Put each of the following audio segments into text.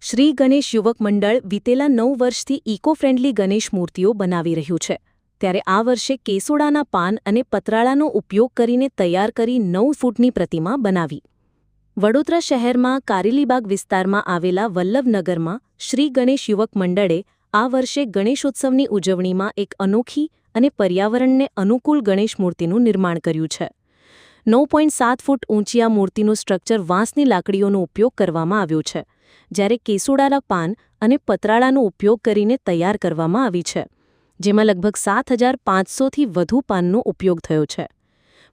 શ્રી ગણેશ યુવક મંડળ વિતેલા 9 વર્ષથી ઇકો ફ્રેન્ડલી ગણેશ મૂર્તિઓ બનાવી રહ્યું છે. ત્યારે આ વર્ષે કેસુડાના પાન અને પતરાળાનો ઉપયોગ કરીને તૈયાર કરી 9 ફૂટની પ્રતિમા બનાવી. વડોદરા શહેરમાં કારેલીબાગ વિસ્તારમાં આવેલા વલ્લભનગરમાં શ્રી ગણેશ યુવક મંડળે આ વર્ષે ગણેશોત્સવની ઉજવણીમાં એક અનોખી અને પર્યાવરણને અનુકૂળ ગણેશ મૂર્તિનું નિર્માણ કર્યું છે. 9.7 ફૂટ ઊંચી આ મૂર્તિનું સ્ટ્રક્ચર વાંસની લાકડીઓનો ઉપયોગ કરવામાં આવ્યો છે, જ્યારે કેસુડાના પાન અને પતરાળાનો ઉપયોગ કરીને તૈયાર કરવામાં આવી છે, જેમાં લગભગ 7,500થી વધુ પાનનો ઉપયોગ થયો છે.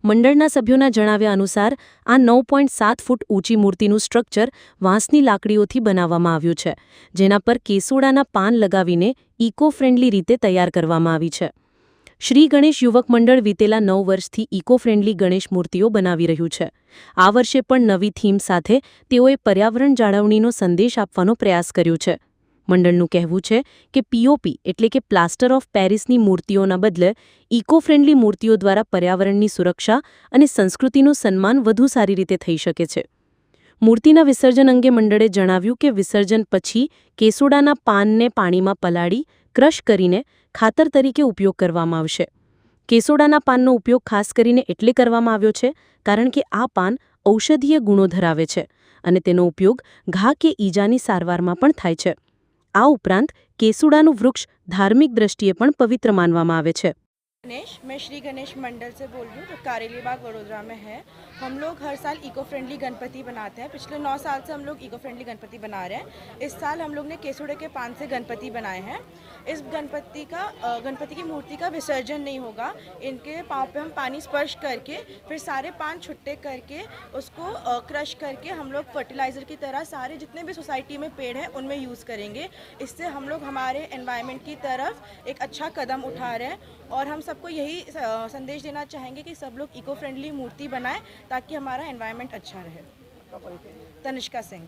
મંડળના સભ્યોના જણાવ્યા અનુસાર આ 9.7 ફૂટ ઊંચી મૂર્તિનું સ્ટ્રક્ચર વાંસની લાકડીઓથી બનાવવામાં આવ્યું છે, જેના પર કેસુડાના પાન લગાવીને ઇકો ફ્રેન્ડલી રીતે તૈયાર કરવામાં આવી છે. શ્રી ગણેશ યુવક મંડળ વિતેલા 9 વર્ષથી ઇકો ફ્રેન્ડલી ગણેશ મૂર્તિઓ બનાવી રહ્યું છે. આ વર્ષે પણ નવી થીમ સાથે તેઓએ પર્યાવરણ જાળવણીનો સંદેશ આપવાનો પ્રયાસ કર્યો છે. મંડળનું કહેવું છે કે પીઓપી એટલે કે પ્લાસ્ટર ઓફ પેરિસની મૂર્તિઓના બદલે ઇકો ફ્રેન્ડલી મૂર્તિઓ દ્વારા પર્યાવરણની સુરક્ષા અને સંસ્કૃતિનું સન્માન વધુ સારી રીતે થઈ શકે છે. મૂર્તિના વિસર્જન અંગે મંડળે જણાવ્યું કે વિસર્જન પછી કેસુડાના પાનને પાણીમાં પલાળી ક્રશ કરીને ખાતર તરીકે ઉપયોગ કરવામાં આવશે. કેસુડાના પાનનો ઉપયોગ ખાસ કરીને એટલે કરવામાં આવ્યો છે કારણ કે આ પાન ઔષધીય ગુણો ધરાવે છે અને તેનો ઉપયોગ ઘા કે ઈજાની સારવારમાં પણ થાય છે. આ ઉપરાંત કેસુડાનું વૃક્ષ ધાર્મિક દ્રષ્ટિએ પણ પવિત્ર માનવામાં આવે છે. मैं श्री गणेश मंडल से बोल रही हूँ जो कारेलीबाग वडोदरा में है. हम लोग हर साल इको फ्रेंडली गणपति बनाते हैं. पिछले 9 साल से हम लोग इको फ्रेंडली गणपति बना रहे हैं. इस साल हम लोग ने केसुड़े के पान से गणपति बनाए हैं. इस गणपति की मूर्ति का विसर्जन नहीं होगा. इनके पाँव पे हम पानी स्पर्श करके फिर सारे पान छुट्टे करके उसको क्रश करके हम लोग फर्टिलाइज़र की तरह सारे जितने भी सोसाइटी में पेड़ हैं उनमें यूज़ करेंगे. इससे हम लोग हमारे एनवायरनमेंट की तरफ एक अच्छा कदम उठा रहे हैं और हम सबको यही संदेश देना चाहेंगे कि सब लोग इको फ्रेंडली मूर्ति बनाएं ताकि हमारा एनवायरनमेंट अच्छा रहे. तनिष्का सिंह.